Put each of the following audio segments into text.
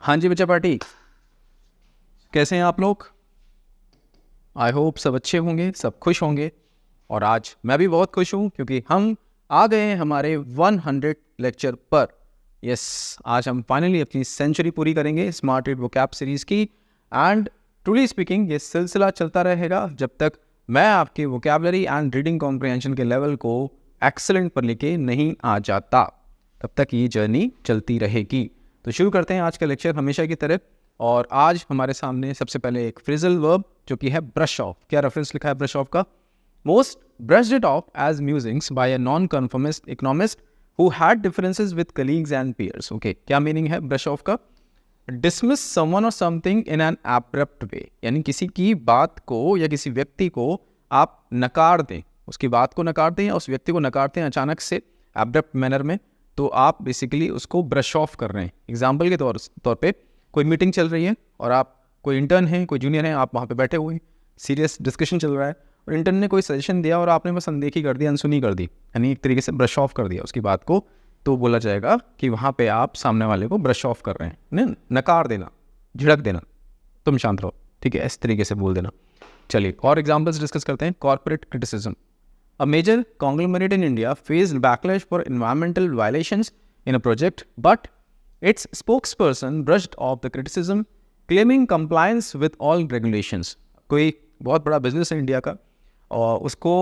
हाँ जी बच्चा पार्टी, कैसे हैं आप लोग? आई होप सब अच्छे होंगे, सब खुश होंगे। और आज मैं भी बहुत खुश हूँ क्योंकि हम आ गए हैं हमारे 100 लेक्चर पर। यस, आज हम फाइनली अपनी सेंचुरी पूरी करेंगे स्मार्ट रीड वोकैब सीरीज़ की। एंड ट्रूली स्पीकिंग ये सिलसिला चलता रहेगा जब तक मैं आपके वोकैबलरी एंड रीडिंग कॉम्प्रिहेंशन के लेवल को एक्सेलेंट पर लेके नहीं आ जाता, तब तक ये जर्नी चलती रहेगी। तो शुरू करते हैं आज का लेक्चर हमेशा की तरह। और आज हमारे सामने सबसे पहले एक फ्रेजल वर्ब जो कि है ब्रश ऑफ। क्या रेफरेंस लिखा है ब्रश ऑफ का? Most brushed it off as musings by a non conformist economist who had differences with colleagues and peers. Okay, क्या मीनिंग है ब्रश ऑफ का? डिसमिस समवन और something in an abrupt way, यानी किसी की बात को या किसी व्यक्ति को आप नकार दें, उसकी बात को नकार दें या उस व्यक्ति को नकारते हैं अचानक से एब्रप्ट मैनर में, तो आप बेसिकली उसको ब्रश ऑफ कर रहे हैं। एग्जाम्पल के तौर पे कोई मीटिंग चल रही है और आप कोई इंटर्न हैं, कोई जूनियर हैं, आप वहाँ पे बैठे हुए हैं, सीरियस डिस्कशन चल रहा है और इंटर्न ने कोई सजेशन दिया और आपने बस अनदेखी कर दी, अनसुनी कर दी, यानी एक तरीके से ब्रश ऑफ कर दिया उसकी बात को, तो बोला जाएगा कि वहाँ पे आप सामने वाले को ब्रश ऑफ कर रहे हैं। नकार देना, झिड़क देना, तुम शांत रहो, ठीक है, इस तरीके से बोल देना। चलिए और एग्जाम्पल्स डिस्कस करते हैं। Corporate criticism. A major conglomerate in India faced backlash for environmental violations in a project, but its spokesperson brushed off the criticism, claiming compliance with all regulations. कोई बहुत बड़ा बिजनेस है इंडिया का और उसको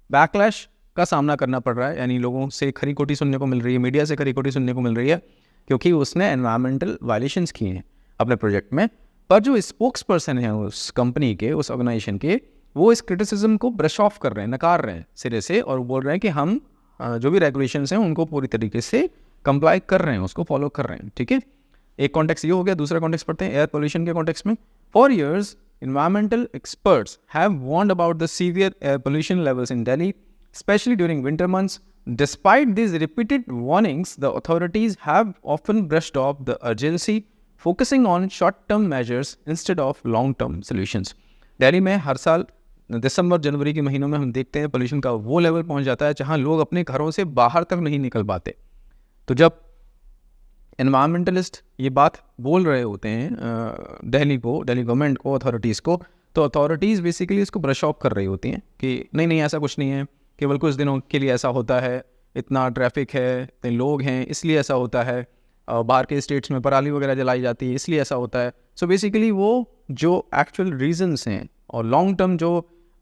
backlash का सामना करना पड़ रहा है, यानी लोगों से खरी खोटी सुनने को मिल रही है, मीडिया से खरी खोटी सुनने को मिल रही है क्योंकि उसने एनवायरमेंटल वायलेशंस किए हैं अपने प्रोजेक्ट में। पर जो स्पोक्स पर्सन है उस कंपनी के, उस ऑर्गेनाइजेशन के, वो इस क्रिटिसिज्म को ब्रश ऑफ कर रहे हैं, नकार रहे हैं सिरे से, और बोल रहे हैं कि हम जो भी रेगुलेशंस हैं उनको पूरी तरीके से कंप्लाई कर रहे हैं, उसको फॉलो कर रहे हैं। ठीक है, एक कॉन्टेक्स्ट ये हो गया। दूसरा कॉन्टेक्स्ट पढ़ते हैं एयर पोल्यूशन के कॉन्टेक्स्ट में। For years environmental experts have warned about the severe air pollution levels in Delhi, especially during winter months. Despite these repeated warnings, the authorities have often brushed off the urgency, focusing on short-term measures instead of long-term solutions. Delhi में हर साल दिसंबर जनवरी के महीनों में हम देखते हैं pollution का वो लेवल पहुंच जाता है जहां लोग अपने घरों से बाहर तक नहीं निकल पाते। तो जब एनवायरमेंटलिस्ट ये बात बोल रहे होते हैं दिल्ली गवर्नमेंट को, अथॉरिटीज़ को, तो अथॉरिटीज़ बेसिकली इसको ब्रश ऑफ कर रही होती हैं कि नहीं ऐसा कुछ नहीं है, केवल कुछ दिनों के लिए ऐसा होता है, इतना ट्रैफिक है, इतने लोग हैं, इसलिए ऐसा होता है, बाहर के स्टेट्स में पराली वगैरह जलाई जाती है इसलिए ऐसा होता है। सो बेसिकली वो जो एक्चुअल रीजंस हैं और लॉन्ग टर्म जो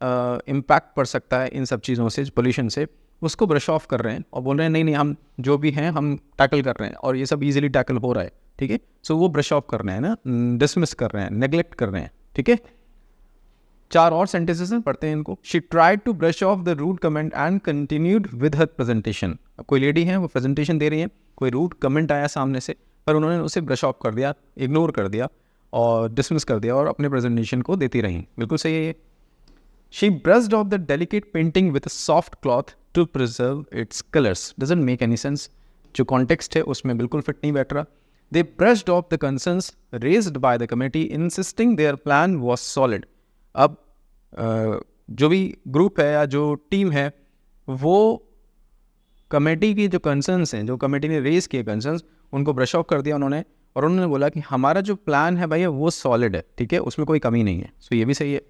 इम्पैक्ट पड़ सकता है इन सब चीज़ों से, पोल्यूशन से, उसको ब्रश ऑफ कर रहे हैं और बोल रहे हैं नहीं हम जो भी हैं हम टैकल कर रहे हैं और ये सब इजीली टैकल हो रहा है। ठीक है, सो वो ब्रश ऑफ कर रहे हैं ना, डिसमिस कर रहे हैं, नेग्लेक्ट कर रहे हैं। ठीक है, चार और सेंटेंसेस हैं, पढ़ते हैं इनको। She tried to brush off the rude comment and continued with her presentation. कोई लेडी है, वो प्रेजेंटेशन दे रही है, कोई रूड कमेंट आया सामने से, पर उन्होंने उसे ब्रश ऑफ कर दिया, इग्नोर कर दिया और डिसमिस कर दिया और अपने प्रेजेंटेशन को देती रही। बिल्कुल सही है ये। She brushed off the delicate painting with a soft cloth to preserve its colours. Doesn't make any sense, जो कॉन्टेक्स्ट है उसमें बिल्कुल फिट नहीं बैठ रहा। They brushed off the concerns raised by the committee insisting their plan was solid. अब जो भी ग्रुप है या जो टीम है, वो कमेटी की जो कंसर्न्स हैं, जो कमेटी ने रेज किए कंसर्न्स, उनको ब्रश ऑफ कर दिया उन्होंने, और उन्होंने बोला कि हमारा जो प्लान है भाई वो सॉलिड है, ठीक है, उसमें कोई कमी नहीं है। सो ये भी सही है।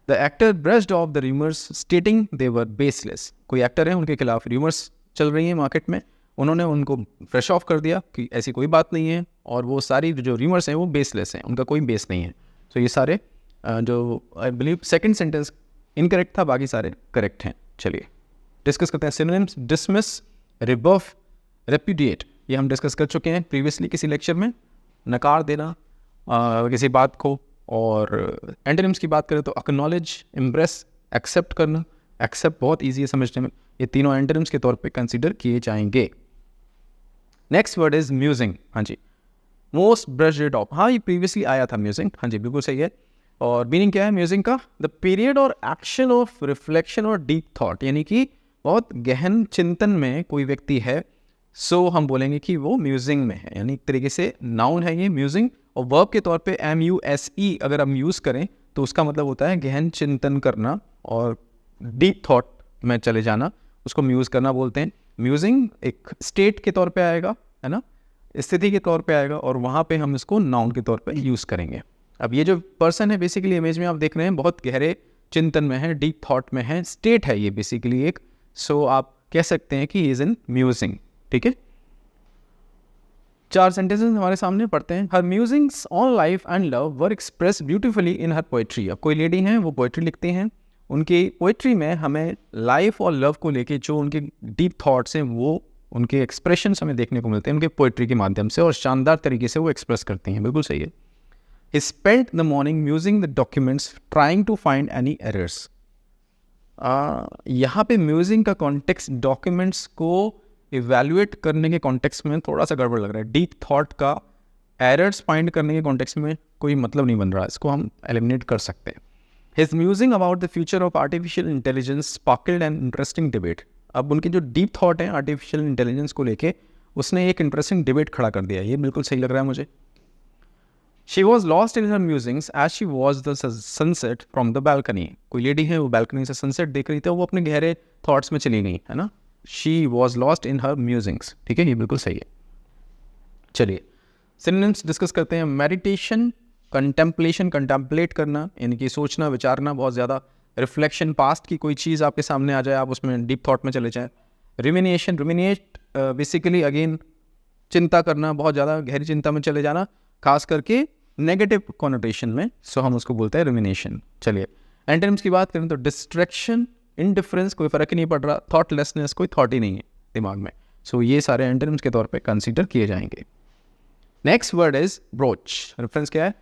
The actor brushed off the rumours स्टेटिंग they were baseless. कोई एक्टर है, उनके खिलाफ रूमर्स चल रही हैं मार्केट में, उन्होंने उनको ब्रश ऑफ कर दिया कि ऐसी कोई बात नहीं है और वो सारी जो रूमर्स हैं वो बेसलेस हैं, उनका कोई बेस नहीं है। सो ये सारे जो I believe second sentence incorrect था, बाकी सारे करेक्ट हैं। चलिए डिस्कस करते हैं सिनोनिम्स। डिसमिस, रिबफ, रेपुडिएट, ये हम डिस्कस कर चुके हैं प्रीवियसली किसी लेक्चर में। नकार देना किसी बात को। और एंटोनिम्स की बात करें तो एक्नॉलेज, इम्प्रेस, एक्सेप्ट करना। एक्सेप्ट बहुत ईजी है समझने में, ये तीनों एंटोनिम्स के तौर पे कंसीडर किए जाएंगे। Next word is musing. हाँ जी, मोस्ट ब्रश्ड ऑफ, हाँ ये प्रीवियसली आया था म्यूजिंग, हाँ जी बिल्कुल सही है। और मीनिंग क्या है म्यूजिंग का? द पीरियड और एक्शन ऑफ रिफ्लेक्शन और डीप थॉट, यानी कि बहुत गहन चिंतन में कोई व्यक्ति है, सो हम बोलेंगे कि वो म्यूजिंग में है, यानी एक तरीके से नाउन है ये म्यूजिंग। और वर्ब के तौर पे MUSE अगर हम यूज़ करें तो उसका मतलब होता है गहन चिंतन करना और डीप थॉट में चले जाना, उसको म्यूज़ करना बोलते हैं। म्यूजिंग एक स्टेट के तौर पे आएगा, है ना, स्थिति के तौर पे आएगा और वहाँ पे हम इसको नाउन के तौर पे यूज़ करेंगे। अब ये जो पर्सन है बेसिकली इमेज में आप देख रहे हैं बहुत गहरे चिंतन में है, डीप थॉट में है, स्टेट है ये बेसिकली एक। सो आप कह सकते हैं कि ही इज़ इन म्यूजिंग। ठीक है, 4 सेंटेंसेस हमारे सामने पढ़ते हैं। Her musings on life and love were expressed beautifully in her poetry. अब कोई लेडी हैं वो पोइट्री लिखती हैं, उनकी पोइट्री में हमें लाइफ और लव को लेके जो उनके डीप थॉट्स हैं वो उनके एक्सप्रेशंस हमें देखने को मिलते हैं उनके पोइट्री के माध्यम से, और शानदार तरीके से वो एक्सप्रेस करती हैं। बिल्कुल सही है। He spent the morning musing the documents, trying to find any errors. यहाँ पे म्यूजिंग का कॉन्टेक्स्ट डॉक्यूमेंट्स को इवेल्युएट करने के कॉन्टेक्स्ट में थोड़ा सा गड़बड़ लग रहा है। डीप थॉट का एरर्स फाइंड करने के कॉन्टेक्स्ट में कोई मतलब नहीं बन रहा, इसको हम एलिमिनेट कर सकते हैं। His musing about the future of artificial intelligence sparkled an interesting debate. अब उनके जो डीप थॉट है आर्टिफिशियल इंटेलिजेंस को लेके, उसने एक इंटरेस्टिंग डिबेट खड़ा कर दिया। ये बिल्कुल सही लग रहा है मुझे। She was lost in her musings as she watched the sunset from the balcony. कोई लेडी है वो balcony से sunset देख रही थी, वो अपने गहरे thoughts में चली गई, है ना। She was lost in her musings. ठीक है, ये बिल्कुल सही है। चलिए synonyms डिस्कस करते हैं। मेडिटेशन, कंटेम्पलेशन, कंटेम्पलेट करना यानी कि सोचना विचारना बहुत ज़्यादा, रिफ्लेक्शन, पास्ट की कोई चीज़ आपके सामने आ जाए आप उसमें डीप थॉट में चले जाएँ। रुमिनेशन, रुमिनेट बेसिकली अगेन चिंता करना, बहुत ज़्यादा गहरी चिंता में चले जाना, खास करके नेगेटिव कॉनोटेशन में, सो हम उसको बोलते हैं रुमिनेशन। चलिए एंटोनिम्स की बात करें तो डिस्ट्रैक्शन, इनडिफरेंस, कोई फ़र्क ही नहीं पड़ रहा, थॉटलेसनेस, कोई थॉट ही नहीं है दिमाग में, सो ये सारे एंटोनिम्स के तौर पे कंसीडर किए जाएंगे। Next word is broach. Reference क्या है?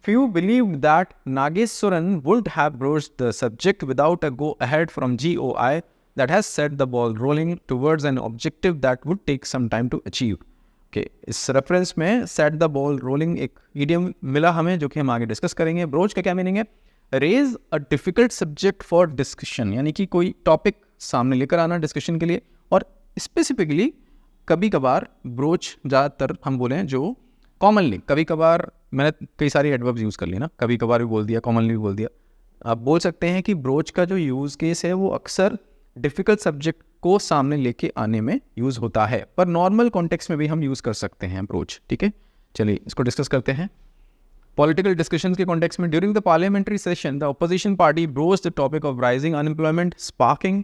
Few believe that Nageswaran would have broached the subject without a go ahead from GOI that has set the ball rolling towards an objective that would take some time to achieve. Okay, इस reference में set the ball rolling एक idiom मिला हमें जो कि हम आगे discuss करेंगे। ब्रोच का क्या मीनिंग है? Raise a difficult subject for discussion, यानी कि कोई टॉपिक सामने लेकर आना डिस्कशन के लिए, और स्पेसिफिकली कभी कभार ब्रोच ज़्यादातर हम बोले जो कॉमनली, कभी कभार मैंने कई सारी एडवर्ब्स यूज़ कर ली ना, कभी कभार भी बोल दिया, कॉमनली भी बोल दिया। आप बोल सकते हैं कि ब्रोच का जो यूज़ केस है वो अक्सर डिफ़िकल्ट सब्जेक्ट को सामने लेके आने में यूज़ होता है, पर नॉर्मल कॉन्टेक्स्ट में भी हम यूज़ कर सकते हैं अप्रोच। ठीक है, चलिए इसको डिस्कस करते हैं। पॉलिटिकल डिस्कशन के कॉन्टेक्स्ट में, during the parliamentary session the opposition party broached the topic of rising unemployment sparking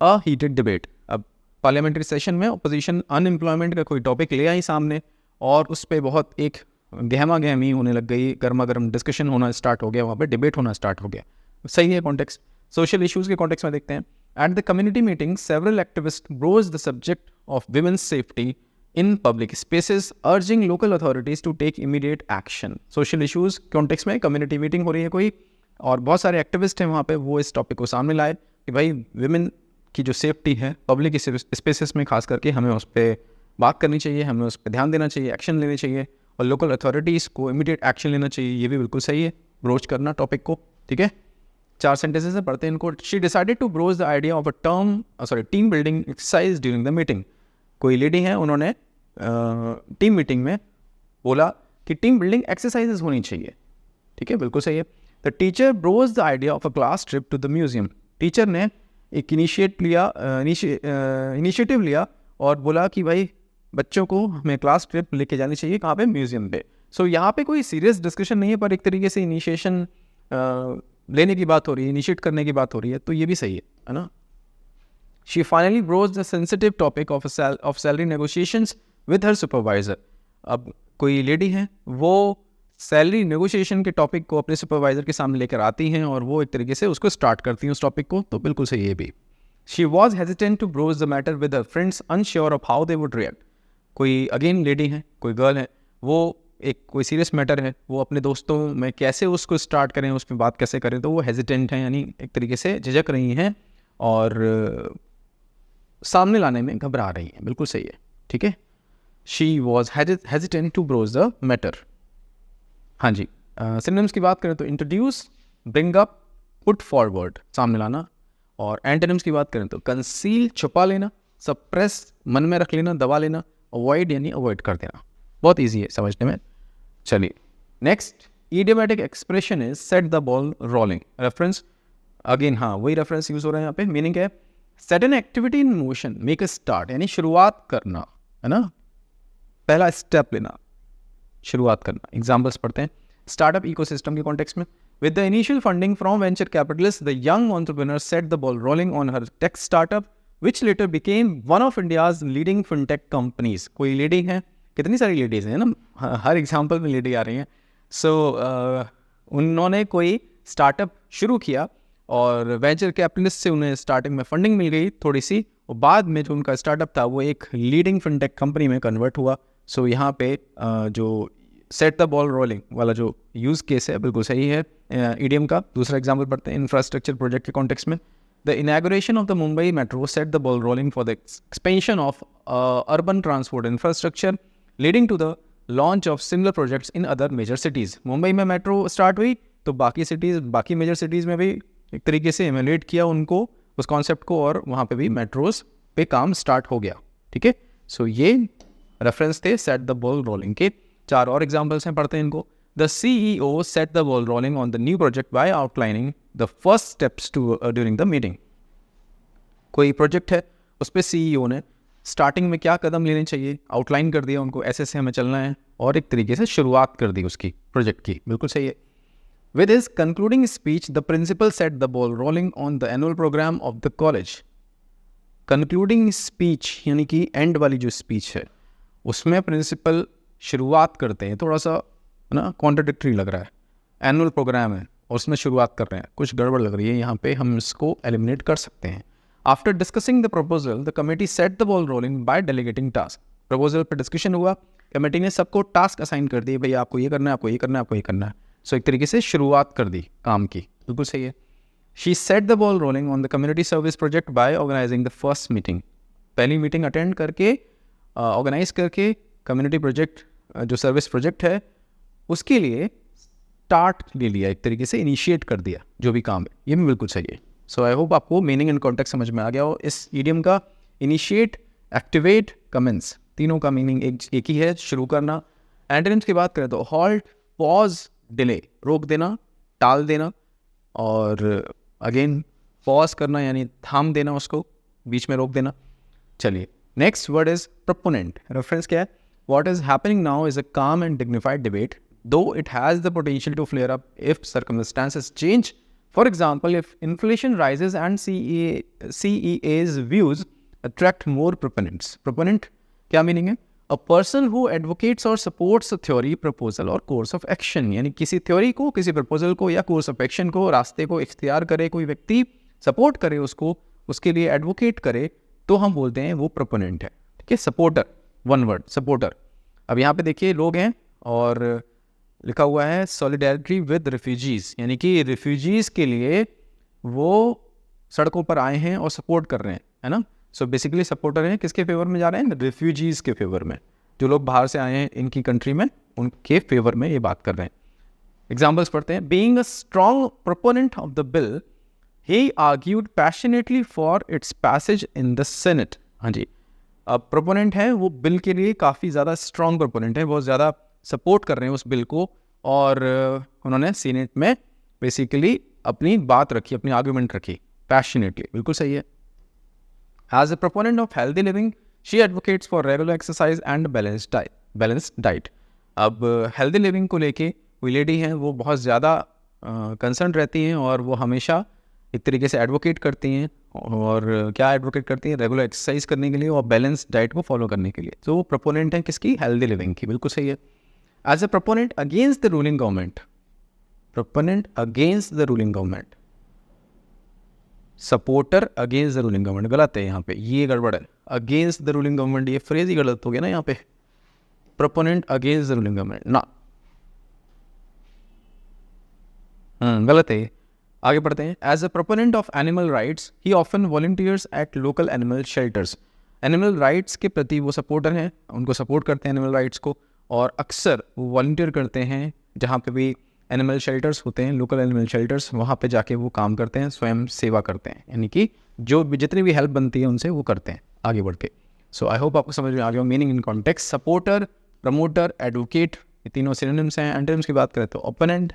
a heated debate. अब पार्लियामेंट्री सेशन में ऑपोजिशन अनएम्प्लॉयमेंट का कोई टॉपिक ले आई सामने और उस पर बहुत एक गहमा गहमी होने लग गई, गर्मा गर्म डिस्कशन होना स्टार्ट हो गया, वहाँ पे डिबेट होना स्टार्ट हो गया। सही है कॉन्टेक्स्ट। सोशल इश्यूज़ के कॉन्टेक्स्ट में देखते हैं। At the community meeting, several activists broached the subject of women's safety in public spaces, urging local authorities to take immediate action. Social issues context में community meeting हो रही है कोई, और बहुत सारे एक्टिविस्ट हैं वहाँ पे, वो इस टॉपिक को सामने लाए कि भाई विमेन की जो सेफ्टी है पब्लिक स्पेसेस में खास करके हमें उस पर बात करनी चाहिए, हमें उस पर ध्यान देना चाहिए, एक्शन लेने चाहिए, और लोकल अथॉरिटीज़ को इमीडिएट एक्शन लेना चाहिए। ये भी बिल्कुल सही है, ब्रोच करना टॉपिक को। ठीक है, 4 सेंटेंसेस से पढ़ते हैं इनको। She decided to broach the idea of a team building exercise during the meeting. कोई लेडी है, उन्होंने टीम मीटिंग में बोला कि टीम बिल्डिंग एक्सरसाइजेस होनी चाहिए। ठीक है, बिल्कुल सही है। The teacher broach the idea of a class trip to the museum. Teacher ने एक इनिशिएटिव लिया और बोला कि भाई बच्चों को हमें क्लास ट्रिप लेके जानी चाहिए, कहाँ पे? म्यूजियम पे। सो यहाँ पे कोई सीरियस डिस्कशन नहीं है, पर एक तरीके से इनिशिएशन लेने की बात हो रही है, इनिशिएट करने की बात हो रही है, तो ये भी सही है ना। She finally broach the sensitive topic of salary negotiations with her supervisor. अब कोई लेडी है, वो सैलरी नेगोशिएशन के टॉपिक को अपने सुपरवाइजर के सामने लेकर आती हैं और वो एक तरीके से उसको स्टार्ट करती हैं उस टॉपिक को, तो बिल्कुल सही है भी। She was hesitant to broach the matter with her friends unsure of how they would react. कोई अगेन लेडी है, कोई गर्ल है, वो एक कोई सीरियस मैटर है, वो अपने दोस्तों में कैसे उसको स्टार्ट करें, उस पर बात कैसे करें, तो वो हेजिटेंट हैं, यानी एक तरीके से झिझक रही हैं और सामने लाने में घबरा रही हैं। बिल्कुल सही है। ठीक है, she was hesitant to broach the matter. हाँ जी, सिनोनिम्स की बात करें तो introduce, bring up, put forward, सामने लाना। और एंटोनिम्स की बात करें तो कंसील, छुपा लेना, सप्रेस, मन में रख लेना, दबा लेना, अवॉइड यानी अवॉइड कर देना। बहुत ईजी है समझने में। चलिए next, idiomatic expression is set the ball rolling. Reference again, हाँ वही रेफरेंस यूज हो रहा है यहाँ पे। मीनिंग है set an activity in motion, make a start, यानी शुरुआत करना, है ना। पहला स्टेप लेना, शुरुआत करना। एग्जाम्पल्स पढ़ते हैं स्टार्टअप इकोसिस्टम के कॉन्टेक्स्ट में। With the initial funding from venture capitalist, the young entrepreneur set the ball rolling on her tech startup which letter became one of India's leading fintech companies. कोई leading है, कितनी सारी ladies हैं ना, हर example में lady आ रही हैं। सो उन्होंने कोई स्टार्टअप शुरू किया और वेंचर कैपिटलिस्ट से उन्हें स्टार्टिंग में फंडिंग मिल गई थोड़ी सी, और बाद में जो उनका स्टार्टअप था वो एक लीडिंग फिनटेक कंपनी में कन्वर्ट हुआ। सो यहाँ पे जो सेट द बॉल रोलिंग वाला जो यूज़ केस है बिल्कुल सही है ईडीएम का। दूसरा एग्जाम्पल पढ़ते हैं इंफ्रास्ट्रक्चर प्रोजेक्ट के कॉन्टेक्स्ट में। The inauguration of the Mumbai metro set the ball rolling for the expansion of urban transport infrastructure leading to the launch of similar projects in other major cities. Mumbai में metro start हुई तो बाकी cities, बाकी major cities में भी एक तरीके से इम्यूलेट किया उनको, उस कॉन्सेप्ट को, और वहाँ पे भी मेट्रोज पे काम स्टार्ट हो गया। ठीक है, सो ये रेफरेंस थे सेट द बॉल रोलिंग के। चार और एग्जाम्पल्स हैं, पढ़ते हैं इनको। The CEO set the ball rolling on the new project by outlining the first steps to during the meeting. कोई प्रोजेक्ट है, उस पर CEO ने स्टार्टिंग में क्या कदम लेने चाहिए आउटलाइन कर दिया उनको, ऐसे हमें चलना है, और एक तरीके से शुरुआत कर दी उसकी प्रोजेक्ट की। बिल्कुल सही है। With his concluding speech, the principal set the ball rolling on the annual program of the college. Concluding speech यानी कि एंड वाली जो स्पीच है उसमें प्रिंसिपल शुरुआत करते हैं, थोड़ा सा ना कॉन्ट्राडिक्टरी लग रहा है। एनुअल प्रोग्राम है और उसमें शुरुआत कर रहे हैं, कुछ गड़बड़ लग रही है यहाँ पे, हम इसको एलिमिनेट कर सकते हैं। After discussing the proposal the committee set the ball rolling by delegating task. Proposal पर डिस्कशन हुआ, कमेटी ने सबको टास्क असाइन कर दिए, भाई आपको ये करना है, आपको ये करना है, आपको ये करना है। सो एक तरीके से शुरुआत कर दी काम की। बिल्कुल सही है। She set the ball rolling on the community service project by organising the first meeting. पहली मीटिंग अटेंड करके, ऑर्गेनाइज करके कम्युनिटी प्रोजेक्ट जो सर्विस प्रोजेक्ट है उसके लिए स्टार्ट ले लिया, एक तरीके से इनिशिएट कर दिया जो भी काम है। ये भी बिल्कुल सही है। सो आई होप आपको मीनिंग एंड कॉन्टेक्स्ट समझ में आ गया हो। इस ईडियम का इनिशिएट, एक्टिवेट, कमेंस, तीनों का मीनिंग एक ही है, शुरू करना। एंटोनिम्स की बात करें तो हॉल्ट, पॉज, डिले, रोक देना, टाल देना, और अगेन पॉज करना यानी थाम देना, उसको बीच में रोक देना। चलिए next word is proponent. Reference क्या है? What is happening now is a calm and dignified debate though it has the potential to flare up if circumstances change. For example if inflation rises and CEA's views attract more proponents. Proponent क्या meaning है? A person who advocates or supports a theory, proposal और course of action, यानी किसी theory को, किसी proposal को या course of action को, रास्ते को इख्तियार करे, कोई व्यक्ति सपोर्ट करे उसको, उसके लिए एडवोकेट करे, तो हम बोलते हैं वो प्रोपोनेंट है। ठीक है, सपोर्टर, वन वर्ड सपोर्टर। अब यहाँ पे देखिए लोग हैं और लिखा हुआ है सॉलिडेरिटी विद रिफ्यूजीज़, यानी कि रिफ्यूजीज़ के लिए वो सड़कों पर आए हैं और सपोर्ट कर रहे हैं, है ना। सो बेसिकली सपोर्टर हैं, किसके फेवर में जा रहे हैं? रिफ्यूजीज़ के फेवर में, जो लोग बाहर से आए हैं इनकी कंट्री में, उनके फेवर में ये बात कर रहे हैं। एग्जाम्पल्स पढ़ते हैं। Being a strong proponent of the bill he argued passionately for its passage in the senate. हाँ जी, अब प्रोपोनेंट है वो बिल के लिए काफ़ी ज़्यादा स्ट्रॉन्ग प्रोपोनेंट है, बहुत ज़्यादा सपोर्ट कर रहे हैं उस बिल को, और उन्होंने सीनेट में बेसिकली अपनी बात रखी, अपनी आर्ग्यूमेंट रखी पैशनेटली। बिल्कुल सही है। As a proponent of healthy living, she advocates for regular exercise and balanced diet. अब healthy living को लेके कोई लेडी हैं, वो बहुत ज़्यादा कंसर्न रहती हैं और वो हमेशा एक तरीके से एडवोकेट करती हैं, और क्या एडवोकेट करती हैं? रेगुलर एक्सरसाइज करने के लिए और बैलेंस डाइट को फॉलो करने के लिए। तो वो प्रोपोनेंट हैं किसकी? हेल्दी लिविंग की। बिल्कुल सही है। As a proponent against the ruling government, proponent against the ruling government, supporter against the ruling government, गलत है यहाँ पे, ये गड़बड़ है। अगेंस्ट द रूलिंग गवर्नमेंट, ये फ्रेज ही गलत हो गया ना यहाँ पे। Proponent against the ruling government ना, गलत है। आगे पढ़ते हैं। As a proponent of animal rights he often volunteers at local animal shelters. Animal rights के प्रति वो सपोर्टर हैं, उनको सपोर्ट करते हैं एनिमल राइट्स को, और अक्सर वो वॉलंटियर करते हैं जहाँ पे भी एनिमल शेल्टर्स होते हैं, लोकल एनिमल शेल्टर्स, वहाँ पे जाके वो काम करते हैं, स्वयं सेवा करते हैं, यानी कि जो जितनी भी हेल्प बनती है उनसे वो करते हैं आगे बढ़ के। सो आई होप आपको समझ में आ गया meaning in context. Supporter, promoter, advocate, ये तीनों सिनोनिम्स हैं। एंटोनिम्स की बात करें तो ओपोनेंट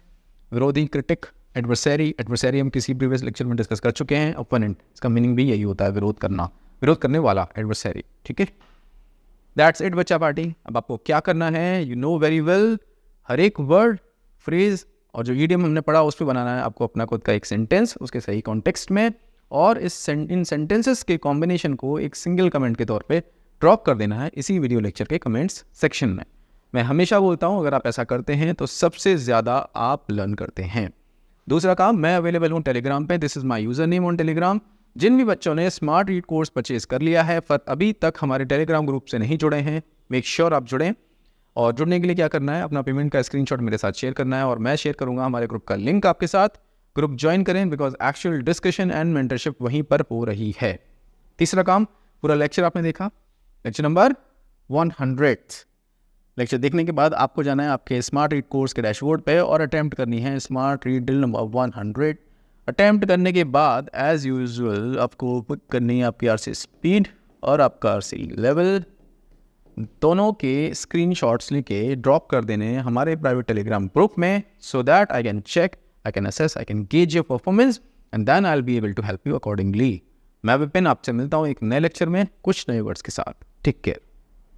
विरोधी, क्रिटिक, एडवर्सरी। एडवर्सरी हम किसी प्रीवियस लेक्चर में डिस्कस कर चुके हैं। ओपोनेंट इसका मीनिंग भी यही होता है, विरोध करना, विरोध करने वाला, एडवर्सरी। ठीक है, दैट्स इट बच्चा पार्टी। अब आपको क्या करना है, यू नो वेरी वेल, हर एक वर्ड, फ्रेज और जो ईडियम हमने पढ़ा उस पर बनाना है आपको अपना खुद का एक सेंटेंस उसके सही कॉन्टेक्स्ट में, और इन सेंटेंसेस के कॉम्बिनेशन को एक सिंगल कमेंट के तौर पे ड्रॉप कर देना है इसी वीडियो लेक्चर के कमेंट्स सेक्शन में। मैं हमेशा बोलता हूँ अगर आप ऐसा करते हैं तो सबसे ज़्यादा आप लर्न करते हैं। दूसरा काम, मैं अवेलेबल हूँ टेलीग्राम पे, this is my username on Telegram. जिन भी बच्चों ने स्मार्ट रीड कोर्स परचेज कर लिया है पर अभी तक हमारे टेलीग्राम ग्रुप से नहीं जुड़े हैं, मेक श्योर आप जुड़ें। और जुड़ने के लिए क्या करना है, अपना पेमेंट का स्क्रीनशॉट मेरे साथ शेयर करना है और मैं शेयर करूंगा हमारे ग्रुप का लिंक आपके साथ। ग्रुप ज्वाइन करें because actual discussion and mentorship वहीं पर हो रही है। तीसरा काम, पूरा लेक्चर आपने देखा, लेक्चर नंबर 100। लेक्चर देखने के बाद आपको जाना है आपके स्मार्ट रीड कोर्स के डैशबोर्ड पे और अटैम्प्ट करनी है smart read drill number 100। Attempt करने के बाद एज यूजुअल आपको पिक करनी है आपकी आरसी स्पीड और आपका आरसी लेवल, दोनों के स्क्रीनशॉट्स लेके ड्रॉप कर देने हैं हमारे प्राइवेट टेलीग्राम ग्रुप में, so that I can check, I can assess, I can gauge your performance and then I will be able to help you accordingly. मैं विपिन आपसे मिलता हूँ एक नए लेक्चर में कुछ नए वर्ड्स के साथ। Take care.